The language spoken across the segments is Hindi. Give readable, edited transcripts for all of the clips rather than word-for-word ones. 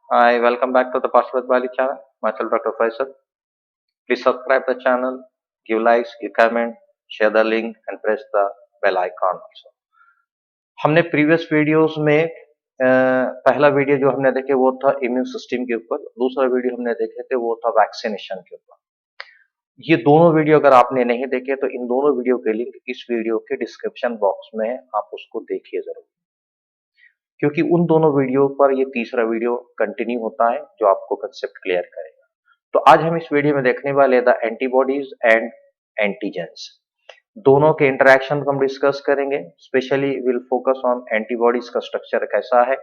Hi, welcome back to the Password Bali channel. Myself, Dr. Faisal. Please subscribe the channel, give likes, give comment, share the link, and press the bell icon also. हमने प्रीवियस वीडियोस में पहला वीडियो जो हमने देखे वो था इम्यून सिस्टम के ऊपर, दूसरा वीडियो हमने देखे थे वो था वैक्सीनेशन के ऊपर। ये दोनों वीडियो अगर आपने नहीं देखे तो इन दोनों वीडियो के लिंक इस वीडियो के डिस्क्रिप्शन बॉक्स में है, आप उसको देखिए जरूर, क्योंकि उन दोनों वीडियो पर ये तीसरा वीडियो कंटिन्यू होता है जो आपको कंसेप्ट क्लियर करेगा। तो आज हम इस वीडियो में देखने वाले द एंटीबॉडीज एंड एंटीजेंस, दोनों के इंटरेक्शन को हम डिस्कस करेंगे। Specially will focus on antibodies का स्ट्रक्चर कैसा है,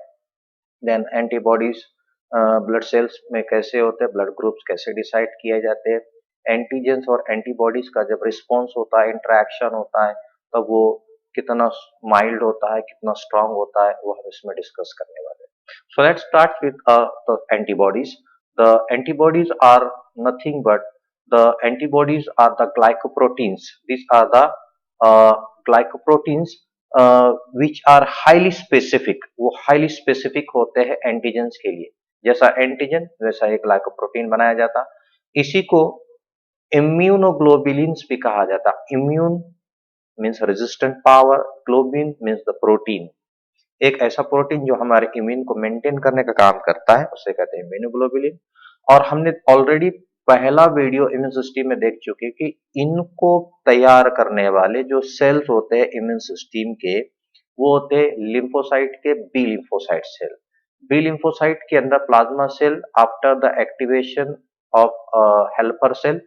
देन एंटीबॉडीज ब्लड सेल्स में कैसे होते हैं, ब्लड ग्रुप्स कैसे डिसाइड किए जाते हैं, एंटीजेंस और एंटीबॉडीज का जब रिस्पॉन्स होता है, इंटरेक्शन होता है, तब वो कितना माइल्ड होता है, कितना स्ट्रांग होता है, वो हम इसमें डिस्कस करने वाले हैं। So let's start with the antibodies. The antibodies are nothing but the antibodies are the glycoproteins. These are the glycoproteins which are highly specific. वो highly specific होते हैं एंटीजेंस के लिए। जैसा एंटीजन वैसा एक ग्लाइकोप्रोटीन बनाया जाता, इसी को इम्यूनोग्लोबुलिन्स भी कहा जाता। Immune means resistant power, globin means the protein, एक ऐसा प्रोटीन जो हमारे इम्यून को मेंटेन करने का काम करता है, उसे कहते हैं इम्यूनोग्लोबुलिन। और हमने ऑलरेडी पहला वीडियो इम्यून सिस्टम में देख चुके कि इनको तैयार करने वाले जो सेल्स होते हैं इम्यून सिस्टम के, वो होते हैं लिम्फोसाइट के B lymphocyte cell. B lymphocyte के अंदर plasma cell after the activation of helper cell,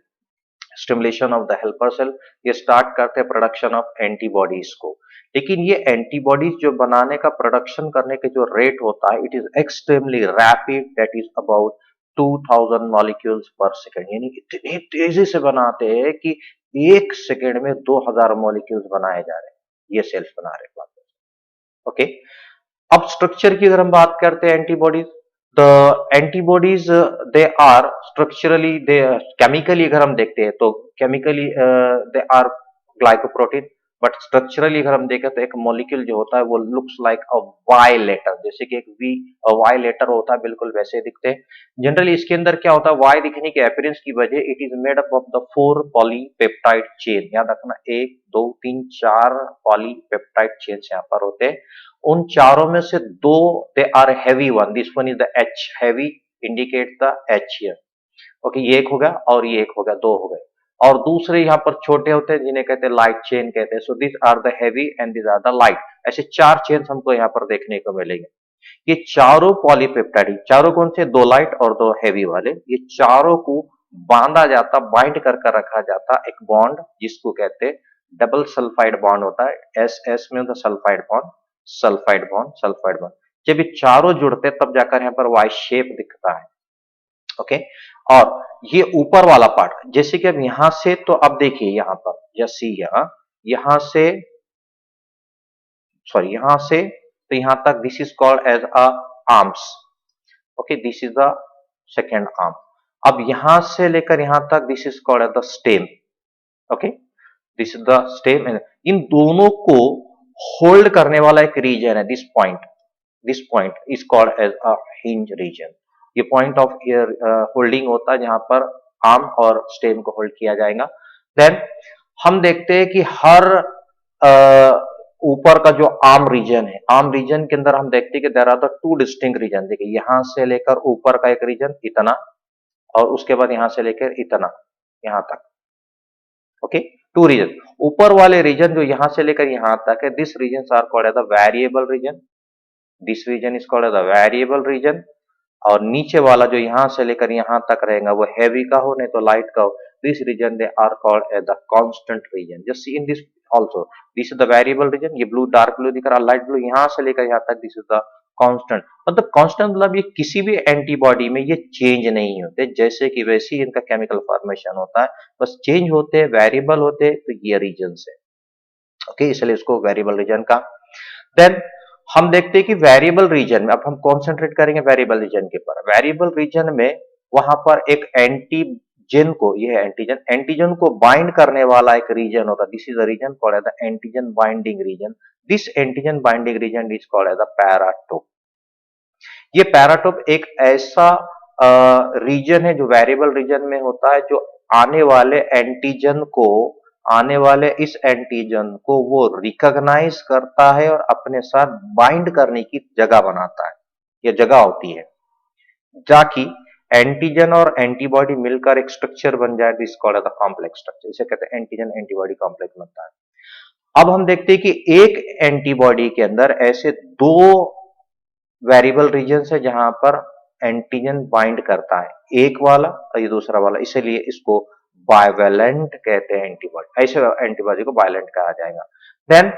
stimulation of the helper cell, ये स्टार्ट करते हैं प्रोडक्शन ऑफ एंटीबॉडीज को। लेकिन ये एंटीबॉडीज जो बनाने का प्रोडक्शन करने के जो रेट होता है, it is extremely rapid, that is about 2000 molecules पर सेकेंड, यानी इतनी तेजी से बनाते हैं कि एक सेकेंड में 2000 मॉलिक्यूल्स बनाए जा रहे हैं, ये सेल्स बना रहे हैं। ओके, अब स्ट्रक्चर की अगर हम बात करते हैं antibodies, the antibodies they are structurally, they chemically अगर हम देखते हैं तो chemically they are glycoprotein, but structurally अगर हम देखें तो एक मॉलिक्यूल जो होता है वो looks like a Y letter, जैसे कि एक वी वाई लेटर होता है, बिल्कुल वैसे दिखते हैं। जनरली इसके अंदर क्या होता है, वाई दिखने के अपीयरेंस की वजह, it is made up of the 4 polypeptide chain. याद रखना 1 2 3 4 पॉलीपेप्टाइड चेन्स यहाँ पर होते हैं। उन चारों में से दो they are heavy one, this one is the H, heavy indicate the H here. Okay, ये एक हो गया और ये एक हो गया, दो हो गए। और दूसरे यहाँ पर छोटे होते हैं जिन्हें कहते हैं लाइट चेन कहते हैं। So this are the heavy and this are the light, ऐसे चार चेन्स हमको यहाँ पर देखने को मिलेंगे। ये चारों पॉलीपेप्टाइड, चारों कौन से, दो लाइट और दो हैवी वाले, ये चारों को बांधा जाता, बाइंड कर कर रखा जाता एक बॉन्ड जिसको कहते हैं डबल सल्फाइड बॉन्ड होता है। एस एस में होता sulphide bond, sulphide bond, sulphide bond. जब ये चारों जुड़ते तब जाकर यहाँ पर वाई शेप दिखता है। ओके, और ये ऊपर वाला पार्ट, जैसे कि अब यहां से, तो अब देखिए यहां पर जैसे यहां से, सॉरी यहां से तो यहां तक, this is called as a arms. Okay, this is the second arm. अब यहां से लेकर यहां तक, this is called as the stem. Okay, this is the stem. इन दोनों को होल्ड करने वाला एक रीजन है, this point is called as a hinge region. ये पॉइंट ऑफ होल्डिंग होता है जहां पर आर्म और स्टेम को होल्ड किया जाएगा। देन हम देखते हैं कि हर ऊपर का जो आर्म रीजन है, आर्म रीजन के अंदर हम देखते हैं कि there are the two distinct region. देखिए यहां से लेकर ऊपर का एक रीजन इतना, और उसके बाद यहां से लेकर इतना, यहां तक। Okay, two region. ऊपर वाले रीजन जो यहां से लेकर यहां तक है, this region are called as the variable region, this region is called as the variable region. और नीचे वाला जो यहां से लेकर यहां तक रहेगा वो हैवी का हो, नहीं तो लाइट का हो, this region they are called as the constant region. Just see in this also, this is the variable region, ये ब्लू डार्क ब्लू दिख रहा, लाइट ब्लू, यहां से लेकर यहां तक दिस इज द कांस्टेंट। मतलब कांस्टेंट मतलब ये किसी भी एंटीबॉडी में ये चेंज नहीं होते, जैसे कि वैसे ही इनका केमिकल फॉर्मेशन होता है, बस चेंज होते हैं, वेरिएबल होते हैं, तो ये रीजन है। ओके, इसलिए इसको वेरिएबल रीजन का। देन हम देखते हैं कि वेरिएबल रीजन में, अब हम कॉन्सेंट्रेट करेंगे वेरिएबल रीजन के ऊपर। वेरिएबल रीजन में वहां पर एक एंटीजन को, ये है एंटीजन, एंटीजन को बाइंड करने वाला एक रीजन होता है, this is the region called as the antigen binding region. This antigen binding region is called as the paratope. ये पैराटोप एक ऐसा रीजन है जो वेरिएबल रीजन में होता है, जो आने वाले इस एंटीजन को वो रिकॉग्नाइज करता है और अपने साथ बाइंड करने की जगह बनाता है, ये जगह होती है, ताकि एंटीजन और एंटीबॉडी मिलकर एक स्ट्रक्चर बन जाए, this called the complex structure, इसे कहते हैं एंटीजन एंटीबॉडी कॉम्प्लेक्स बनता है। अब हम देखते हैं कि एक एंटीबॉडी के अंदर ऐसे दो वेरिएबल रीजन है जहां पर एंटीजन बाइंड करता है, एक वाला और ये दूसरा वाला, इसलिए इसको बाइवेलेंट कहते हैं एंटीबॉडी, ऐसे एंटीबॉडी को बाइवेलेंट कहा जाएगा। Then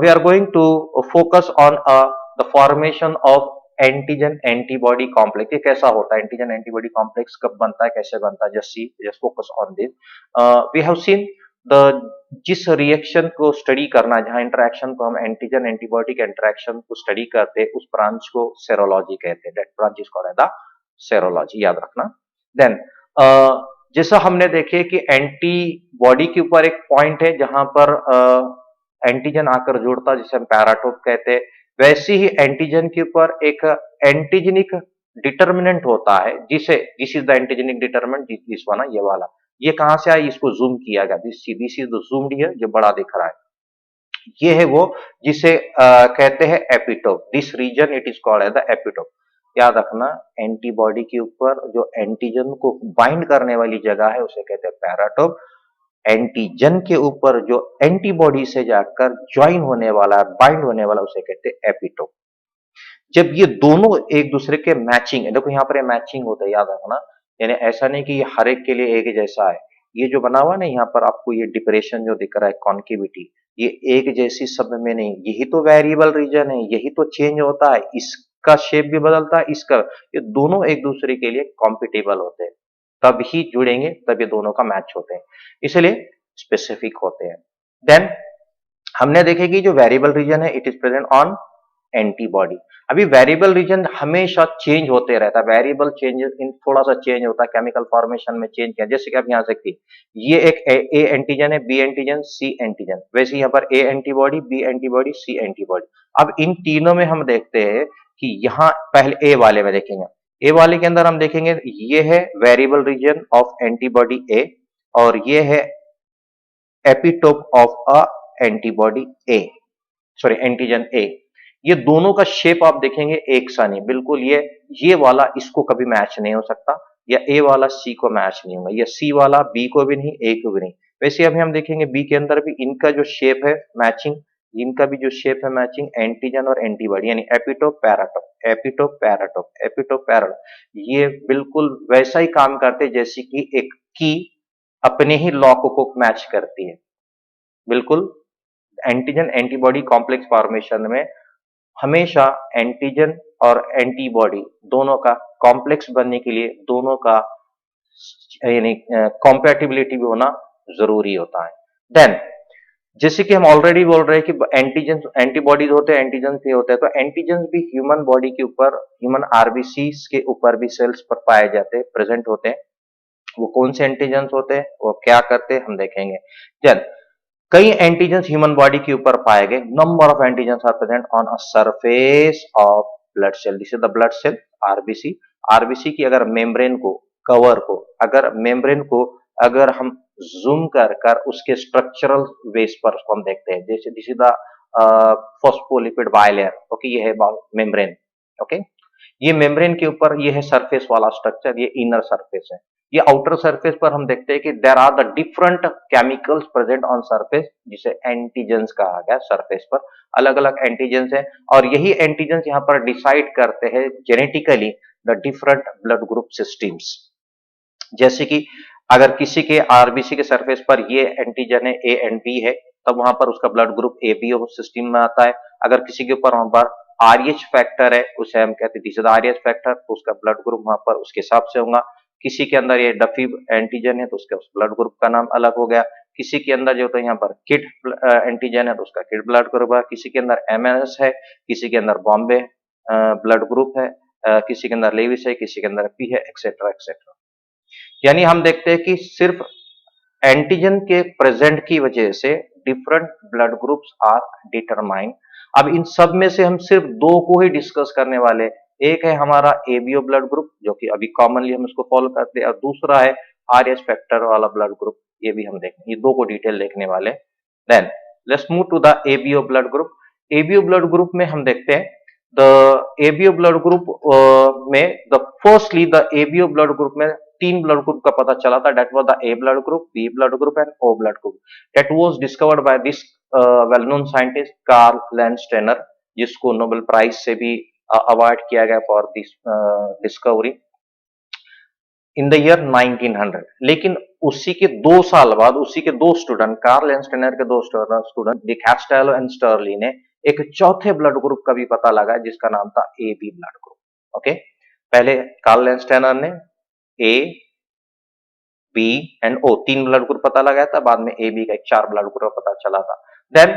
we are going to focus on the formation of antigen antibody complex. ये कैसा होता है, एंटीजन एंटीबॉडी कॉम्प्लेक्स कब बनता है, कैसे बनता है, just focus on this. We have seen the जिस रिएक्शन को स्टडी करना, जहां इंटरेक्शन को हम एंटीजन एंटीबॉडी के इंटरेक्शन को स्टडी करते हैं, उस ब्रांच को सेरोलॉजी कहते हैं, that branch is called the serology, याद रखना। देन जैसा हमने देखे कि एंटीबॉडी के ऊपर एक पॉइंट है जहां पर एंटीजन आकर जुड़ता है, जिसे हम पैराटोप कहते हैं, वैसे ही एंटीजन के ऊपर एक एंटीजेनिक डिटर्मिनेंट होता है, जिसे this is the antigenic determinant, this वाला, ये वाला, ये कहां से आया, इसको जूम किया गया, this is the zoomed here, जो बड़ा दिख रहा है, ये है वो जिसे कहते हैं epitope, this region it is called as the epitope. याद रखना, एंटीबॉडी के ऊपर जो एंटीजन को बाइंड करने वाली जगह है उसे कहते हैं पैराटोप, एंटीजन के ऊपर जो एंटीबॉडी से जाकर ज्वाइन होने वाला, बाइंड होने वाला, उसे कहते हैं एपिटोप। जब ये दोनों एक दूसरे के मैचिंग है, देखो यहाँ पर मैचिंग होता है, याद रखना, यानी ऐसा नहीं कि ये हर एक के लिए एक जैसा है, ये जो बना हुआ ना यहाँ पर आपको ये डिप्रेशन जो दिख रहा है, कॉन्केविटी, ये एक जैसी सब में नहीं, यही तो वेरिएबल रीजन है, यही तो चेंज होता है, इसका शेप भी बदलता है, इसका, ये दोनों एक दूसरे के लिए कॉम्पिटेबल होते हैं, तब ही जुड़ेंगे, तब ये दोनों का मैच होते हैं, इसलिए स्पेसिफिक होते हैं। देन हमने देखे कि जो वेरिएबल रीजन है it is present on antibody. अभी वेरिएबल रीजन हमेशा चेंज होते रहता है, वेरिएबल चेंजेस इन थोड़ा सा चेंज होता है, केमिकल फॉर्मेशन में चेंज किया, जैसे कि आप यहाँ देखिए, ये एक ए एंटीजन है, बी एंटीजन, सी एंटीजन, वैसे यहाँ पर A antibody, B antibody, C antibody. अब इन तीनों में हम देखते हैं कि यहाँ पहले ए वाले में देखेंगे, ए वाले के अंदर हम देखेंगे ये है वेरिएबल रीजन ऑफ एंटीबॉडी ए, और ये है epitope of a antibody A, sorry antigen ए। ये दोनों का शेप आप देखेंगे एक सा नहीं, बिल्कुल ये वाला इसको कभी मैच नहीं हो सकता, या ए वाला सी को मैच नहीं होगा, या सी वाला बी को भी नहीं, ए को भी नहीं। वैसे अभी हम देखेंगे बी के अंदर भी इनका जो शेप है मैचिंग, इनका भी जो शेप है मैचिंग, एंटीजन और एंटीबॉडी, यानी epitope paratope, epitope paratope, epitope paratope, ये बिल्कुल वैसा ही काम करते जैसे कि एक की अपने ही लॉक को मैच करती है, बिल्कुल। एंटीजन एंटीबॉडी कॉम्प्लेक्स फॉर्मेशन में हमेशा एंटीजन और एंटीबॉडी दोनों का कॉम्प्लेक्स बनने के लिए दोनों का यानी कॉम्पैटिबिलिटी भी होना जरूरी होता है। देन जैसे कि हम ऑलरेडी बोल रहे हैं कि एंटीजन एंटीबॉडीज होते हैं, एंटीजन भी होते हैं, तो एंटीजन भी ह्यूमन बॉडी के ऊपर, ह्यूमन आरबीसी के ऊपर भी सेल्स पर पाए जाते हैं, प्रेजेंट होते हैं। वो कौन से एंटीजन होते हैं, वो क्या करते हैं, हम देखेंगे। देन कई एंटीजेंस ह्यूमन बॉडी के ऊपर पाए गए, number of antigens are present on a surface of blood cell, this is the blood cell, RBC. RBC की अगर मेम्ब्रेन को, कवर को, अगर मेम्ब्रेन को अगर हम जूम कर उसके स्ट्रक्चरल बेस पर उसको हम देखते हैं, जैसे this is the phospholipid bilayer, okay, ये है मेम्ब्रेन, ओके, ये मेम्ब्रेन के ऊपर ये है सरफेस वाला स्ट्रक्चर, ये इनर सरफेस है। ये आउटर सरफेस पर हम देखते हैं कि there are the different chemicals present on surface, जिसे एंटीजेंस कहा गया, सरफेस पर अलग अलग एंटीजेंस है, और यही एंटीजेंस यहाँ पर डिसाइड करते हैं genetically the different blood group systems. जैसे कि अगर किसी के आरबीसी के सरफेस पर ये एंटीजन है, ए एंड बी है, तब वहां पर उसका blood group A B system में आता है। अगर किसी के ऊपर वहां पर आरएच फैक्टर है, उसे हम कहते हैं दिस इज आरएच फैक्टर, तो उसका ब्लड ग्रुप वहां पर उसके हिसाब से होगा। किसी के अंदर ये डफी एंटीजन है तो उसका ब्लड ग्रुप का नाम अलग हो गया। किसी के अंदर जो तो यहाँ पर किड एंटीजन है तो उसका किड ब्लड ग्रुप है। किसी के अंदर एमएनएस है, किसी के अंदर बॉम्बे ब्लड ग्रुप है, किसी के अंदर लेविस है, किसी के अंदर पी है, एक्सेट्रा एक्सेट्रा। यानी हम देखते हैं कि सिर्फ एंटीजन के प्रेजेंट की वजह से different blood groups are determine. अब इन सब में से हम सिर्फ दो को ही डिस्कस करने वाले, एक है हमारा एबीओ ब्लड ग्रुप जो कि अभी कॉमनली हम इसको फॉलो करते हैं, और दूसरा है आरएच फैक्टर वाला ब्लड ग्रुप, ये भी हम देखेंगे, ये दो को डिटेल देखने वाले। Then let's move to the ABO blood group. ABO blood group में हम देखते हैं द एबीओ ब्लड ग्रुप में the firstly the ABO blood group में तीन ब्लड ग्रुप का पता चला था, that was the A blood group, B blood group and O blood group. That was discovered by this well known scientist Karl Landsteiner, जिसको नोबेल प्राइज से भी अवार्ड किया गया for this discovery in the year 1900। लेकिन उसी के 2 साल बाद उसी के दो स्टूडेंट, कार्ल लैंडस्टेनर के दो स्टूडेंट डी कैस्टेलो एंड स्टर्ली ने एक चौथे ब्लड ग्रुप का भी पता लगा जिसका नाम था A B blood group. Okay, पहले कार्ल लैंडस्टेनर ने ए बी एंड ओ तीन ब्लड ग्रुप पता लगाया था, बाद में ए बी का एक 4 ब्लड ग्रुप पता चला था। देन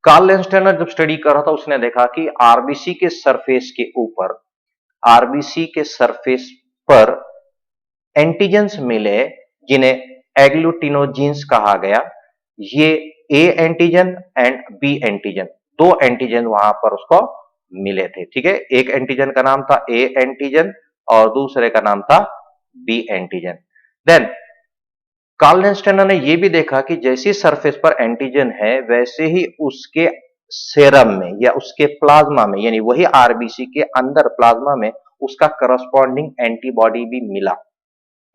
कार्ल लैंडस्टेनर जब स्टडी कर रहा था उसने देखा कि आरबीसी के सरफेस के ऊपर, आरबीसी के सरफेस पर एंटीजेंस मिले जिन्हें एग्लूटिनोजीन्स कहा गया। ये A antigen and B antigen, दो एंटीजन वहां पर उसको मिले थे। ठीक है, एक एंटीजन का नाम था ए एंटीजन और दूसरे का नाम था B antigen. Then Karl Landsteiner ने यह भी देखा कि जैसी सरफेस पर एंटीजन है वैसे ही उसके सेरम में या उसके प्लाज्मा में, यानी वही आरबीसी के अंदर प्लाज्मा में उसका करस्पॉन्डिंग एंटीबॉडी भी मिला।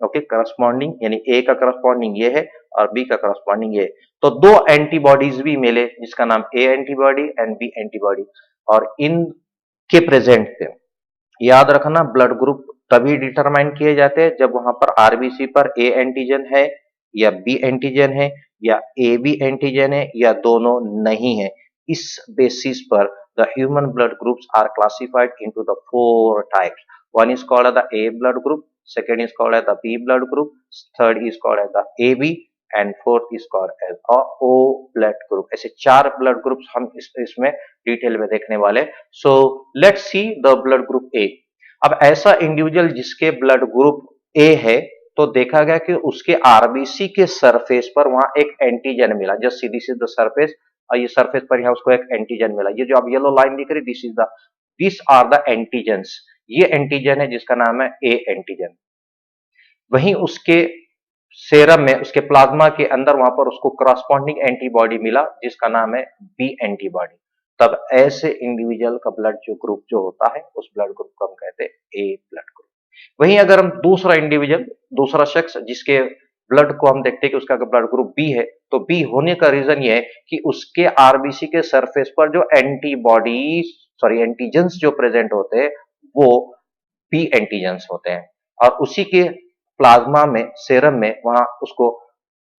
ओके, करस्पॉन्डिंग यानी ए का करस्पॉन्डिंग ये है और बी का करस्पॉन्डिंग ये है, तो दो एंटीबॉडीज भी मिले जिसका नाम A antibody and B antibody. और इनके प्रेजेंट थे, याद रखना ब्लड ग्रुप तभी डिटरमाइन किए जाते हैं जब वहां पर आरबीसी पर ए एंटीजन है या बी एंटीजन है या ए बी एंटीजन है या दोनों नहीं है। इस बेसिस पर the human blood groups are classified into the 4 types. One is called the A blood group, second is called as the B blood group, third is called as the AB and fourth is called as a O blood group। ऐसे 4 ब्लड ग्रुप्स हम इसमें डिटेल में देखने वाले। So let's see the blood group ए। अब ऐसा इंडिविजुअल जिसके ब्लड ग्रुप ए है तो देखा गया कि उसके आरबीसी के सरफेस पर वहां एक एंटीजन मिला, just see this is the surface, और ये सरफेस पर यहाँ उसको एक एंटीजन मिला। ये जो आप येलो लाइन दिख रही दिस आर द एंटीजेंस, ये एंटीजन है जिसका नाम है ए एंटीजन। वहीं उसके सेरम में, उसके प्लाज्मा के अंदर वहां पर उसको करस्पॉन्डिंग एंटीबॉडी मिला जिसका नाम है बी एंटीबॉडी। तब ऐसे इंडिविजुअल का ब्लड जो ग्रुप जो होता है उस ब्लड ग्रुप को हम कहते हैं ए ब्लड ग्रुप। वहीं अगर हम दूसरा इंडिविजुअल, दूसरा शख्स जिसके ब्लड को हम देखते हैं कि उसका ब्लड ग्रुप बी है, तो बी होने का रीजन ये है कि उसके आरबीसी के सरफेस पर जो एंटीजेंस जो प्रेजेंट होते हैं वो बी एंटीजेंस होते हैं, और उसी के प्लाज्मा में, सेरम में वहां उसको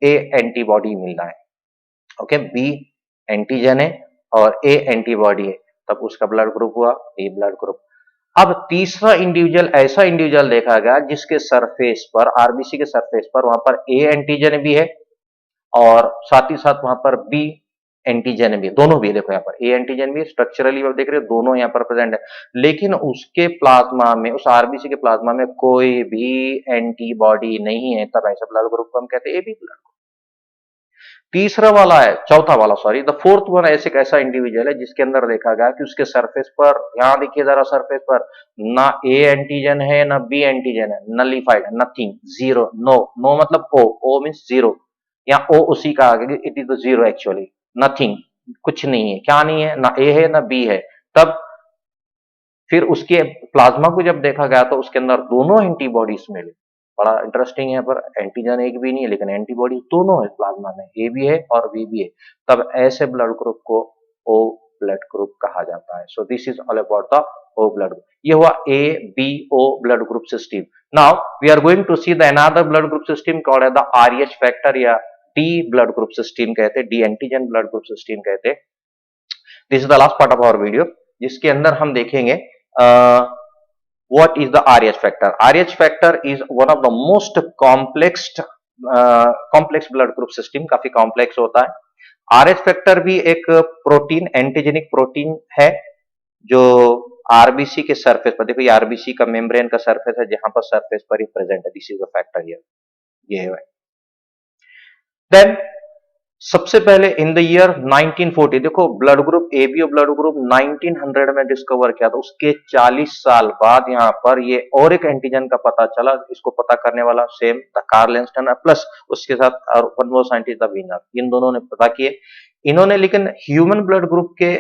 ए एंटीबॉडी मिल रहा है। ओके, बी एंटीजन है और ए एंटीबॉडी है, तब उसका ब्लड ग्रुप हुआ बी ब्लड ग्रुप। अब तीसरा इंडिविजुअल, ऐसा इंडिविजुअल देखा गया जिसके सरफेस पर, आरबीसी के सरफेस पर वहां पर ए एंटीजन भी है और साथ ही साथ वहां पर बी एंटीजन भी, दोनों भी देखो यहाँ पर ए एंटीजन भी, स्ट्रक्चरली आप देख रहे हो दोनों यहाँ पर प्रेजेंट है, लेकिन उसके प्लाज्मा में, उस आरबीसी के प्लाज्मा में कोई भी एंटीबॉडी नहीं है, तब ऐसा ब्लड ग्रुप को हम कहते हैं ए बी ब्लड ग्रुप। तीसरा वाला है, चौथा वाला सॉरी, द फोर्थ वन ऐसा इंडिविजुअल है जिसके अंदर देखा गया कि उसके सरफेस पर, यहां देखिए जरा सरफेस पर, ना ए एंटीजन है ना बी एंटीजन है, nullified, nothing, zero, no, no मतलब ओ मींस जीरो, या ओ उसी का आगे, it is the zero actually, nothing, कुछ नहीं है। क्या नहीं है? ना ए है ना बी है। तब फिर उसके प्लाज्मा को जब देखा गया तो उसके अंदर दोनों एंटीबॉडीज मिले। बड़ा इंटरेस्टिंग है, पर एंटीजन एक भी नहीं है लेकिन एंटीबॉडी दोनों है प्लाज्मा में, ए भी है और बी भी है, तब ऐसे ब्लड ग्रुप को ओ ब्लड ग्रुप कहा जाता है। So this is all about the O blood group. ये हुआ A B O blood group system. Now we are going to see the another blood group system called as the Rh factor या डी ब्लड ग्रुप सिस्टम कहते हैं, D antigen blood group system कहते हैं। This is the last part of our video, जिसके अंदर हम देखेंगे what is the RH factor. RH factor is one of the most complex blood group system, काफी कॉम्प्लेक्स होता है। RH फैक्टर भी एक प्रोटीन, एंटीजेनिक प्रोटीन है जो आरबीसी के सरफेस पर, देखो ये आरबीसी का मेम्ब्रेन का सरफेस है जहां पर सरफेस पर ही प्रेजेंट है, this is the factor here, ये है। देन सबसे पहले इन द ईयर 1940, देखो ब्लड ग्रुप एबी और ब्लड ग्रुप 1900 में डिस्कवर किया था, उसके 40 साल बाद यहाँ पर ये और एक एंटीजन का पता चला। इसको पता करने वाला same the Karl Landsteiner plus उसके साथ और one more scientist the Wiener, इन दोनों ने पता किए। इन्होंने लेकिन ह्यूमन ब्लड ग्रुप के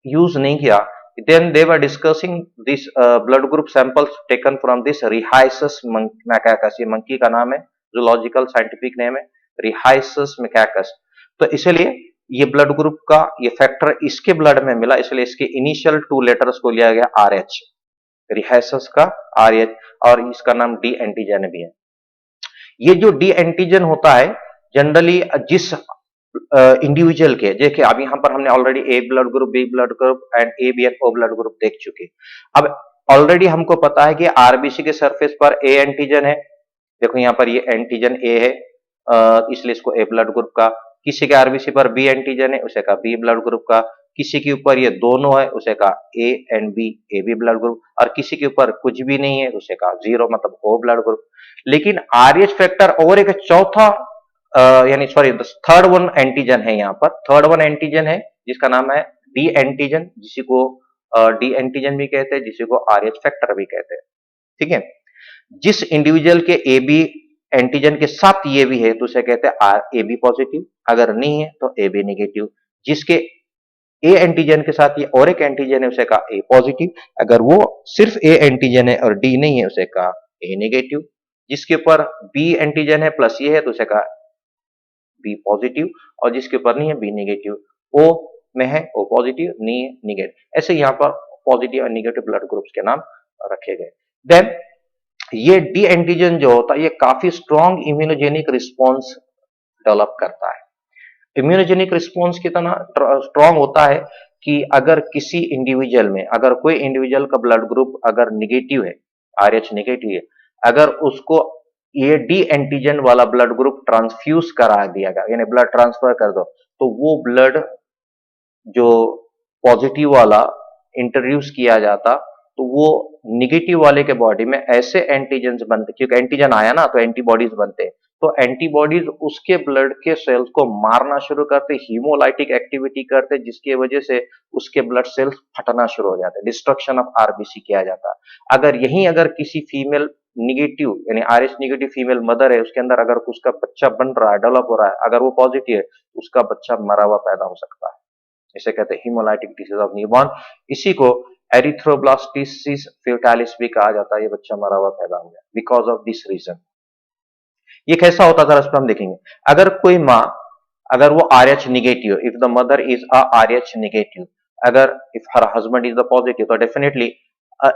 यूज नहीं किया। Then they were discussing this blood group samples taken from this rhesus macaques, ये मंकी का नाम है, जूलॉजिकल साइंटिफिक नेम है रिहाइसस मैकाकस। तो इसलिए ये ब्लड ग्रुप का ये फैक्टर इसके ब्लड में मिला, इसलिए इसके इनिशियल 2 लेटर्स को लिया गया आरएच, रिहाइसस का आरएच, और इसका नाम डी एंटीजन भी है। ये जो डी एंटीजन होता है जनरली जिस इंडिविजुअल के, देखिए अब यहां पर हमने already A blood group, B blood group and A B and O blood group देख चुके। अब ऑलरेडी हमको पता है कि आरबीसी के सरफेस पर ए एंटीजन है, देखो यहां पर ये एंटीजन ए है, इसलिए इसको ए ब्लड ग्रुप का। किसी के आरबीसी पर बी एंटीजन है, उसे कहा बी ब्लड ग्रुप का। किसी के ऊपर ये दोनों है, उसे कहा A and B, A B blood group. और किसी के ऊपर कुछ भी नहीं है, उसे कहा जीरो, मतलब ओ ब्लड ग्रुप। लेकिन आरएच फैक्टर और एक चौथा यानी सॉरी थर्ड वन एंटीजन है, यहाँ पर थर्ड वन एंटीजन है जिसका नाम है डी एंटीजन, जिसी को डी एंटीजन भी कहते हैं, जिसी को आरएच फैक्टर भी कहते हैं। ठीक है, जिस इंडिविजुअल के ए बी एंटीजन के साथ ये भी है तो उसे कहते हैं ए बी पॉजिटिव, अगर नहीं है तो ए बी नेगेटिव। जिसके ए एंटीजन के साथ ये और एक एंटीजन है, उसे कहा ए पॉजिटिव, अगर वो सिर्फ ए एंटीजन है और डी नहीं है, उसे कहा ए नेगेटिव। जिसके ऊपर बी एंटीजन है प्लस ये है तो उसे कहा बी पॉजिटिव, और जिसके ऊपर नहीं है बी नेगेटिव। ओ में है ओ पॉजिटिव, नहीं है नेगेटिव। ऐसे यहाँ पर पॉजिटिव और नेगेटिव ब्लड ग्रुप्स के नाम रखे गए। देन ये डी एंटीजन जो होता है ये काफी स्ट्रॉन्ग इम्यूनोजेनिक रिस्पॉन्स डेवलप करता है। इम्यूनोजेनिक रिस्पॉन्स कितना स्ट्रॉन्ग होता है कि अगर किसी इंडिविजुअल में, अगर कोई इंडिविजुअल का ब्लड ग्रुप अगर निगेटिव है, आरएच नेगेटिव है, अगर उसको ये डी एंटीजन वाला ब्लड ग्रुप ट्रांसफ्यूज करा दिया गया, यानी ब्लड ट्रांसफर कर दो, तो वो ब्लड जो पॉजिटिव वाला इंट्रोड्यूस किया जाता, तो वो निगेटिव वाले के बॉडी में ऐसे एंटीजन बनते, क्योंकि एंटीजन आया ना तो एंटीबॉडीज बनते हैं, तो एंटीबॉडीज उसके ब्लड के सेल्स को मारना शुरू करते, हीमोलाइटिक एक्टिविटी करते, जिसकी वजह से उसके ब्लड सेल्स फटना शुरू हो जाते, डिस्ट्रक्शन ऑफ आरबीसी किया जाता। अगर किसी फीमेल निगेटिव यानी आरएच निगेटिव फीमेल मदर है, उसके अंदर अगर उसका बच्चा बन रहा है, डेवलप हो रहा है, अगर वो पॉजिटिव है, उसका बच्चा मरा हुआ पैदा हो सकता है। इसे कहते हैं हीमोलाइटिक डिसीज ऑफ न्यूबॉर्न। इसी को एरिथ्रोब्लास्टिसिस फेटालिस भी कहा जाता है, ये बच्चा मरा हुआ पैदा हो गया बिकॉज ऑफ दिस रीजन। ये कैसा होता था, इस पर हम देखेंगे। अगर कोई माँ, अगर वो RH negative, if the mother is a RH negative, अगर if her husband is the positive, तो definitely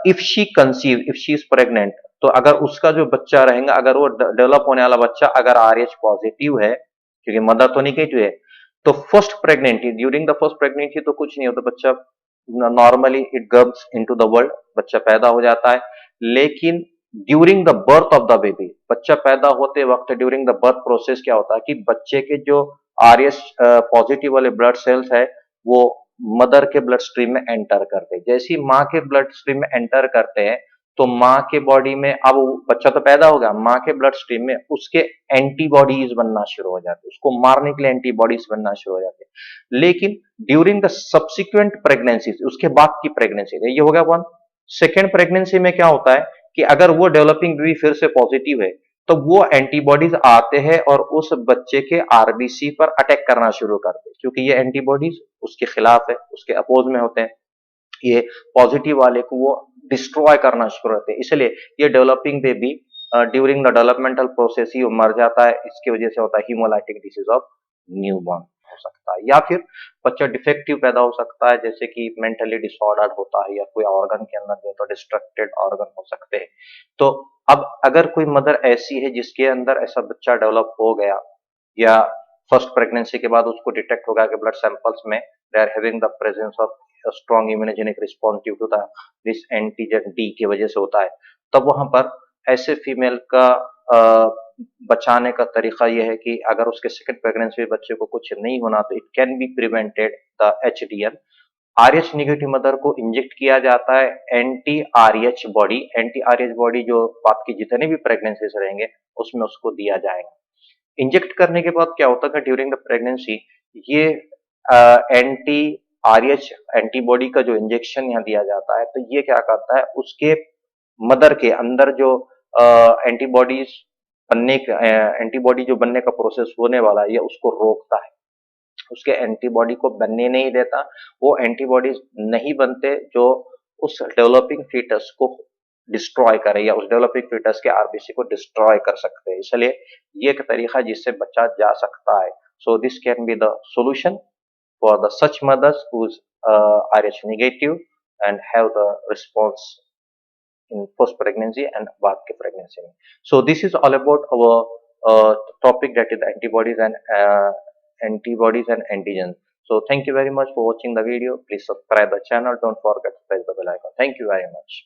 if she conceive, if she is pregnant, तो अगर उसका जो बच्चा रहेगा, अगर वो डेवलप होने वाला बच्चा अगर आरएच पॉजिटिव है, क्योंकि मदर तो निगेटिव है, तो first pregnancy, during the first pregnancy तो कुछ नहीं होता, बच्चा normally it comes into the world, बच्चा पैदा हो जाता है। लेकिन during the birth of the baby, बच्चा पैदा होते वक्त ड्यूरिंग द बर्थ प्रोसेस क्या होता है कि बच्चे के जो आरएस पॉजिटिव वाले ब्लड सेल्स है वो मदर के ब्लड स्ट्रीम में एंटर करते हैं। जैसे ही माँ के ब्लड स्ट्रीम में एंटर करते हैं तो माँ के बॉडी में, अब बच्चा तो पैदा हो गया, माँ के ब्लड स्ट्रीम में उसके एंटीबॉडीज बनना शुरू हो जाते, उसको मारने के लिए एंटीबॉडीज बनना शुरू हो जाते हैं। लेकिन ड्यूरिंग द सब्सिक्वेंट प्रेगनेंसी, उसके बाद की प्रेगनेंसी, ये हो गया वन। सेकेंड प्रेगनेंसी में क्या होता है कि अगर वो डेवलपिंग बेबी फिर से पॉजिटिव है, तो वो एंटीबॉडीज आते हैं और उस बच्चे के आरबीसी पर अटैक करना शुरू करते हैं, क्योंकि ये एंटीबॉडीज उसके खिलाफ है, उसके अपोज में होते हैं, ये पॉजिटिव वाले को वो डिस्ट्रॉय करना शुरू करते हैं। इसलिए ये developing baby during the developmental process ही वो मर जाता है। इसकी वजह से होता है हीमोलाइटिक डिसीज ऑफ न्यूबॉर्न हो सकता है, या फिर बच्चा डिफेक्टिव पैदा हो सकता है, जैसे कि मेंटली डिसऑर्डर्ड होता है, या कोई ऑर्गन के अंदर जो तो डिस्ट्रक्टेड ऑर्गन हो सकते हैं। तो अब अगर कोई मदर ऐसी है जिसके अंदर ऐसा बच्चा डेवलप हो गया, या फर्स्ट प्रेगनेंसी के बाद उसको डिटेक्ट होगा कि ब्लड सैंपल्स में they are having the presence of strong immunogenic response due to the this antigen D की वजह से होता है, तब वहां पर ऐसे फीमेल का बचाने का तरीका यह है कि अगर उसके सेकंड प्रेगनेंसी में बच्चे को कुछ नहीं होना तो it can be prevented the HDN. RH negative mother को इंजेक्ट किया जाता है anti RH body, anti RH body जो बात की जितने भी प्रेगनेंसीज रहेंगे उसमें उसको दिया जाएगा। इंजेक्ट करने के बाद क्या होता है ड्यूरिंग द प्रेगनेंसी, ये एंटी आरएच एंटीबॉडी का जो इंजेक्शन यहाँ दिया जाता है, तो ये क्या करता है उसके मदर के अंदर जो एंटीबॉडीज एंटीबॉडी जो बनने का प्रोसेस होने वाला है, ये उसको रोकता है, उसके एंटीबॉडी को बनने नहीं देता। वो एंटीबॉडीज नहीं बनते जो उस डेवलपिंग फीटस को डिस्ट्रॉय करे या उस डेवलपिंग फीटस के आरबीसी को डिस्ट्रॉय कर सकते हैं। इसलिए ये एक तरीका जिससे बचा जा सकता है। So this can be the solution for the such mothers who's RH negative and have the response in post pregnancy and बाद के pregnancy में. So this is all about our topic, that is antibodies and antigens. So thank you very much for watching the video. Please subscribe the channel. Don't forget to press the bell icon. Thank you very much.